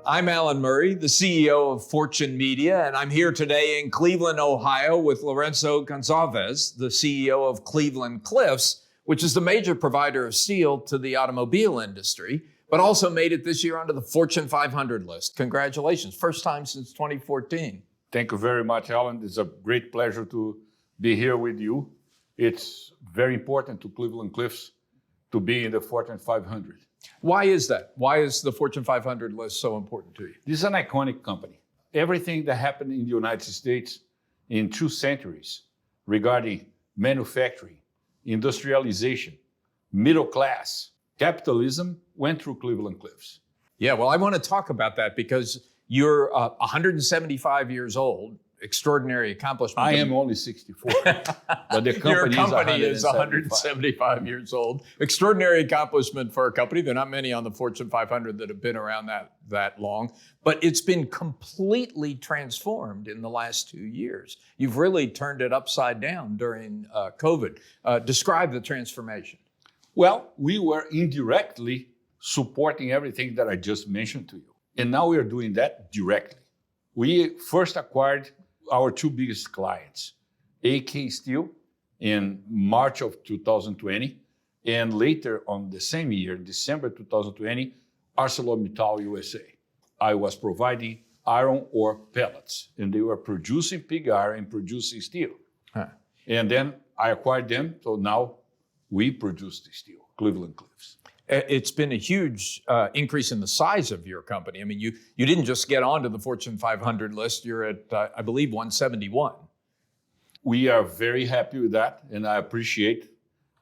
I'm Alan Murray, the CEO of Fortune Media, and I'm here today in Cleveland, Ohio with Lourenco Goncalves, the CEO of Cleveland Cliffs, which is the major provider of steel to the automobile industry, but also made it this year onto the Fortune 500 list. Congratulations. First time since 2014. Thank you very much, Alan. It's a great pleasure to be here with you. It's very important to Cleveland Cliffs to be in the Fortune 500. Why is that? Why is the Fortune 500 list so important to you? This is an iconic company. Everything that happened in the United States in 2 centuries regarding manufacturing, industrialization, middle class, capitalism went through Cleveland Cliffs. Yeah, well, I want to talk about that because you're 175 years old, extraordinary accomplishment. I am only 64, but the company is 175 years old. Extraordinary accomplishment for a company. There are not many on the Fortune 500 that have been around that long, but it's been completely transformed in the last 2 years. You've really turned it upside down during COVID. Describe the transformation. Well, we were indirectly supporting everything that I just mentioned to you. And now we are doing that directly. We first acquired our 2 biggest clients, AK Steel in March of 2020, and later on the same year, in December 2020, ArcelorMittal USA. I was providing iron ore pellets, and they were producing pig iron and producing steel. And then I acquired them, so now we produce the steel, Cleveland Cliffs. It's been a huge increase in the size of your company. I mean, you didn't just get onto the Fortune 500 list. You're at, I believe, 171. We are very happy with that, and I appreciate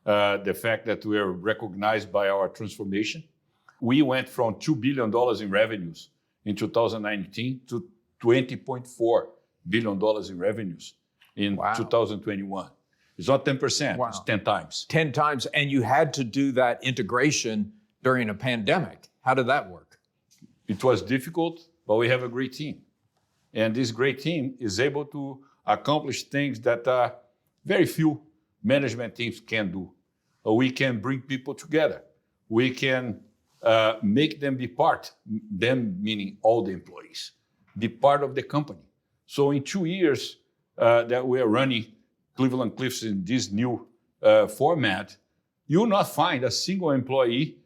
the fact that we are recognized by our transformation. We went from $2 billion in revenues in 2019 to $20.4 billion in revenues in 2021. It's not 10%, It's 10 times. 10 times, and you had to do that integration during a pandemic. How did that work? It was difficult, but we have a great team. And this great team is able to accomplish things that very few management teams can do. We can bring people together. We can make them be part, them meaning all the employees, be part of the company. So in 2 years that we are running Cleveland Cliffs in this new format, you will not find a single employee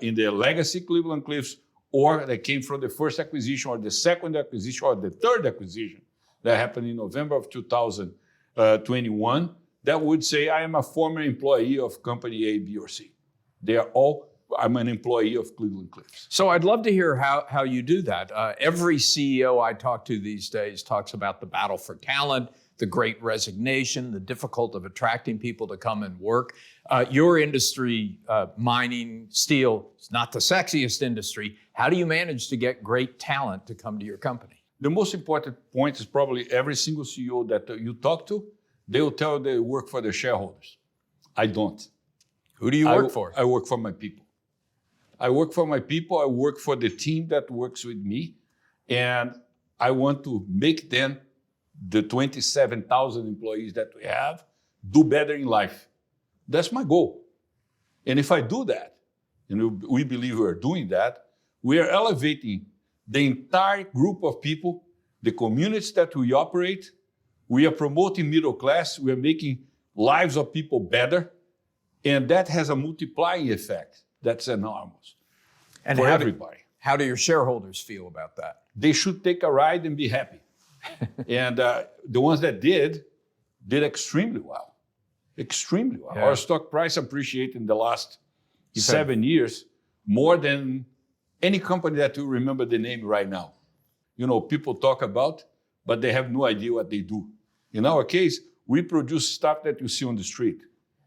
in the legacy Cleveland Cliffs or that came from the first acquisition or the second acquisition or the third acquisition that happened in November of 2021 that would say, I am a former employee of company A, B, or C. They are all, I'm an employee of Cleveland Cliffs. So I'd love to hear how you do that. Every CEO I talk to these days talks about the battle for talent, the great resignation, the difficulty of attracting people to come and work. Your industry, mining, steel, is not the sexiest industry. How do you manage to get great talent to come to your company? The most important point is probably every single CEO that you talk to, they will tell you they work for their shareholders. I don't. Who do you work for? I work for my people. I work for my people. I work for the team that works with me. And I want to make them, the 27,000 employees that we have, do better in life. That's my goal. And if I do that, and we believe we are doing that, we are elevating the entire group of people, the communities that we operate. We are promoting middle class. We are making lives of people better. And that has a multiplying effect that's enormous for everybody. How do your shareholders feel about that? They should take a ride and be happy. And the ones that did extremely well, extremely well. Yeah. Our stock price appreciated in the last 7 years more than any company that you remember the name right now. You know, people talk about, but they have no idea what they do. In our case, we produce stuff that you see on the street.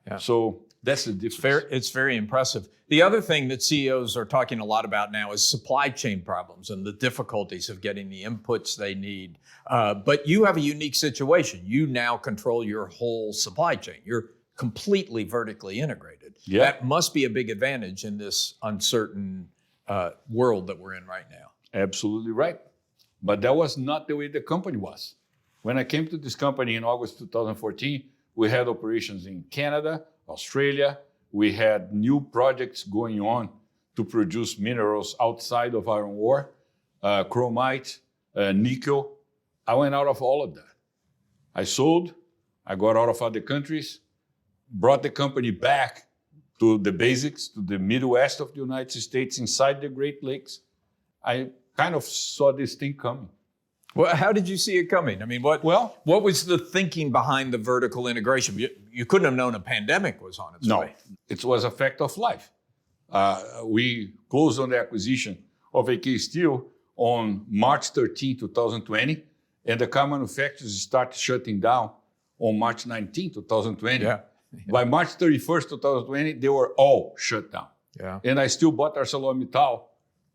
Yeah. So that's the difference. It's very impressive. The other thing that CEOs are talking a lot about now is supply chain problems and the difficulties of getting the inputs they need. But you have a unique situation. You now control your whole supply chain. You're completely vertically integrated. Yeah. That must be a big advantage in this uncertain world that we're in right now. Absolutely right. But that was not the way the company was. When I came to this company in August 2014, we had operations in Canada, Australia. We had new projects going on to produce minerals outside of iron ore. chromite, nickel. I went out of all of that. I sold, I got out of other countries, brought the company back to the basics, to the Midwest of the United States, inside the Great Lakes. I kind of saw this thing coming. Well, how did you see it coming? I mean, what was the thinking behind the vertical integration? You couldn't have known a pandemic was on its way. No, it was a fact of life. We closed on the acquisition of AK Steel on March 13, 2020, and the car manufacturers started shutting down on March 19, 2020. Yeah. By March 31st, 2020, they were all shut down. Yeah. And I still bought ArcelorMittal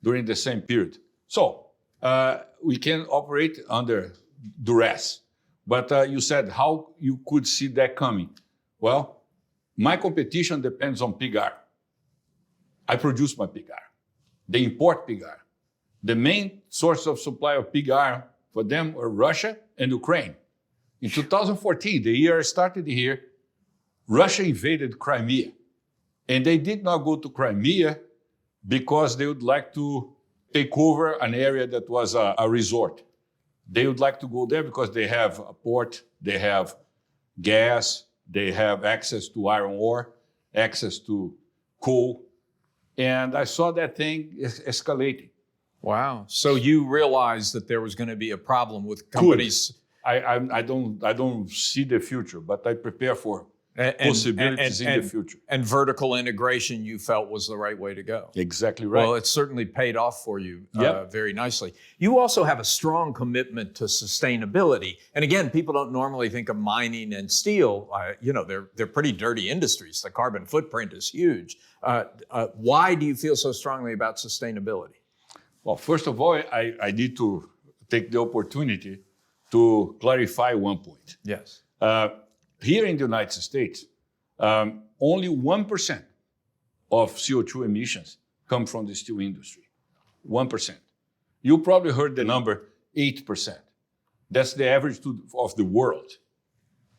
during the same period. So we can operate under duress. But you said how you could see that coming. Well, my competition depends on pig iron. I produce my pig iron. They import pig iron. The main source of supply of pig iron for them were Russia and Ukraine. In 2014, the year I started here, Russia invaded Crimea. And they did not go to Crimea because they would like to take over an area that was a resort. They would like to go there because they have a port, they have gas, they have access to iron ore, access to coal. And I saw that thing escalating. Wow. So you realized that there was going to be a problem with companies. I don't see the future, but I prepare for possibilities in the future. And vertical integration you felt was the right way to go. Exactly right. Well, it's certainly paid off for you very nicely. You also have a strong commitment to sustainability. And again, people don't normally think of mining and steel. They're pretty dirty industries. The carbon footprint is huge. Why do you feel so strongly about sustainability? Well, first of all, I need to take the opportunity to clarify one point. Yes. Here in the United States, only 1% of CO2 emissions come from the steel industry. 1%. You probably heard the number 8%. That's the average of the world.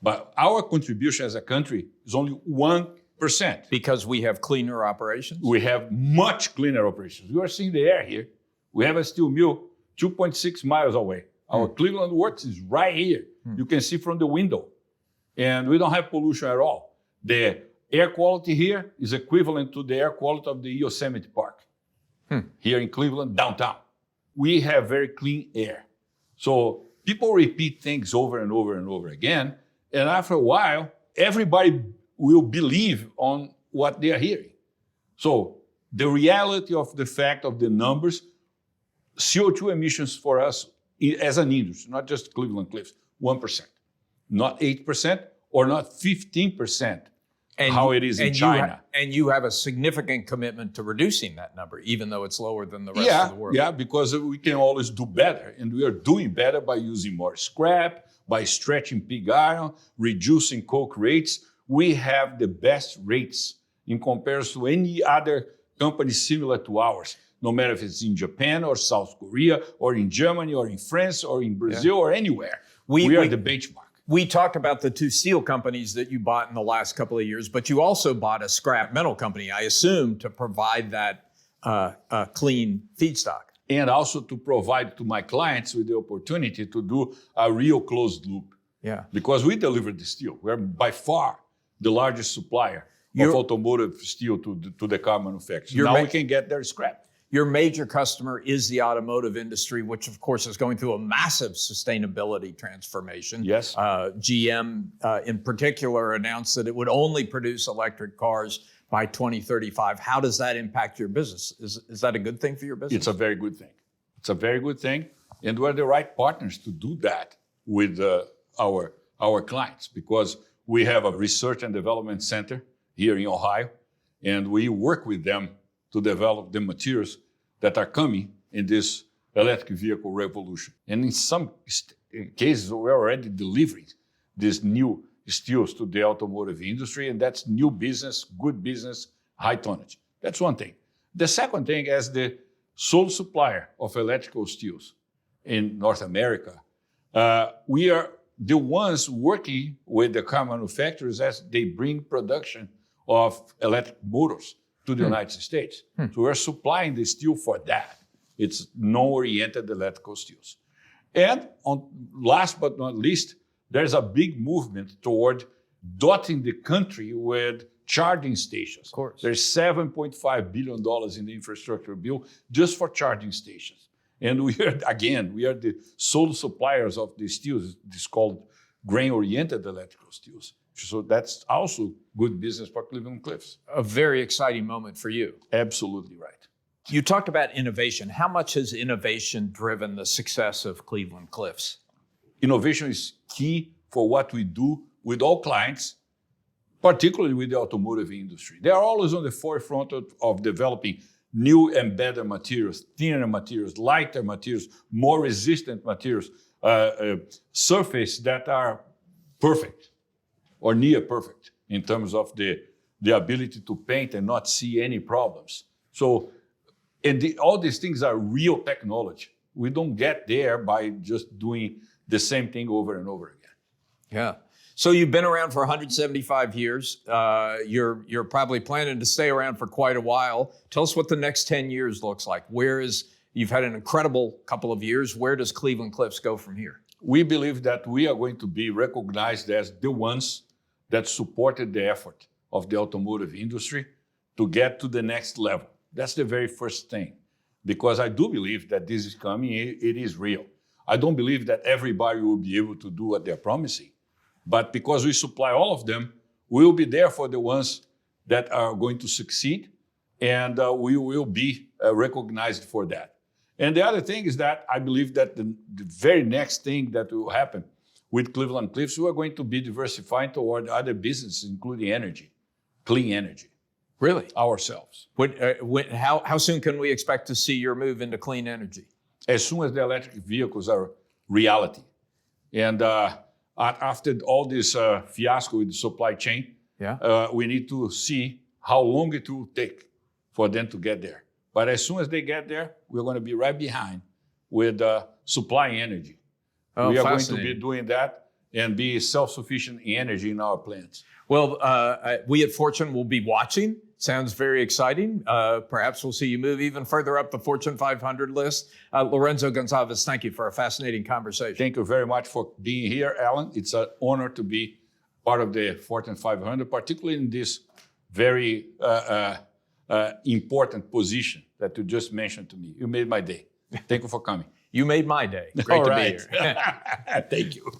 But our contribution as a country is only 1%. Because we have cleaner operations? We have much cleaner operations. You are seeing the air here. We have a steel mill 2.6 miles away. Our Cleveland Works is right here. You can see from the window. And we don't have pollution at all. The air quality here is equivalent to the air quality of the Yosemite Park here in Cleveland, downtown. We have very clean air. So people repeat things over and over and over again. And after a while, everybody will believe on what they are hearing. So the reality of the fact of the numbers, CO2 emissions for us as an industry, not just Cleveland Cliffs, 1%. Not 8% or not 15%, how it is in China. And you have a significant commitment to reducing that number, even though it's lower than the rest of the world. Yeah, because we can always do better. And we are doing better by using more scrap, by stretching pig iron, reducing coke rates. We have the best rates in comparison to any other company similar to ours, no matter if it's in Japan or South Korea or in Germany or in France or in Brazil or anywhere. We are the benchmark. We talked about the two steel companies that you bought in the last couple of years, but you also bought a scrap metal company, I assume, to provide that clean feedstock. And also to provide to my clients with the opportunity to do a real closed loop. Yeah. Because we deliver the steel. We're by far the largest supplier of automotive steel to the car manufacturers. Now we can get their scrap. Your major customer is the automotive industry, which of course is going through a massive sustainability transformation. Yes. GM in particular announced that it would only produce electric cars by 2035. How does that impact your business? Is that a good thing for your business? It's a very good thing. It's a very good thing. And we're the right partners to do that with our clients, because we have a research and development center here in Ohio, and we work with them to develop the materials that are coming in this electric vehicle revolution. And in some cases, we're already delivering these new steels to the automotive industry, and that's new business, good business, high tonnage. That's one thing. The second thing, as the sole supplier of electrical steels in North America, we are the ones working with the car manufacturers as they bring production of electric motors to the United States. So we're supplying the steel for that. It's non-oriented electrical steels. And last but not least, there's a big movement toward dotting the country with charging stations. Of course. There's $7.5 billion in the infrastructure bill just for charging stations. And we are the sole suppliers of the steels. It's called grain-oriented electrical steels. So that's also good business for Cleveland-Cliffs. A very exciting moment for you. Absolutely right. You talked about innovation. How much has innovation driven the success of Cleveland-Cliffs? Innovation is key for what we do with all clients, particularly with the automotive industry. They are always on the forefront of developing new and better materials, thinner materials, lighter materials, more resistant materials, surface that are perfect or near perfect in terms of the ability to paint and not see any problems. So, all these things are real technology. We don't get there by just doing the same thing over and over again. Yeah. So you've been around for 175 years. You're probably planning to stay around for quite a while. Tell us what the next 10 years looks like. You've had an incredible couple of years. Where does Cleveland-Cliffs go from here? We believe that we are going to be recognized as the ones that supported the effort of the automotive industry to get to the next level. That's the very first thing, because I do believe that this is coming, it is real. I don't believe that everybody will be able to do what they're promising, but because we supply all of them, we will be there for the ones that are going to succeed, and we will be recognized for that. And the other thing is that I believe that the very next thing that will happen with Cleveland-Cliffs, we are going to be diversifying toward other businesses, including energy, clean energy. Really? Ourselves. How soon can we expect to see your move into clean energy? As soon as the electric vehicles are reality. And after all this fiasco with the supply chain, we need to see how long it will take for them to get there. But as soon as they get there, we're going to be right behind with supplying energy. We are going to be doing that and be self-sufficient in energy in our plants. Well, we at Fortune will be watching. Sounds very exciting. Perhaps we'll see you move even further up the Fortune 500 list. Lourenco Goncalves, thank you for a fascinating conversation. Thank you very much for being here, Alan. It's an honor to be part of the Fortune 500, particularly in this very important position that you just mentioned to me. You made my day. Thank you for coming. You made my day. Great to be here. Thank you.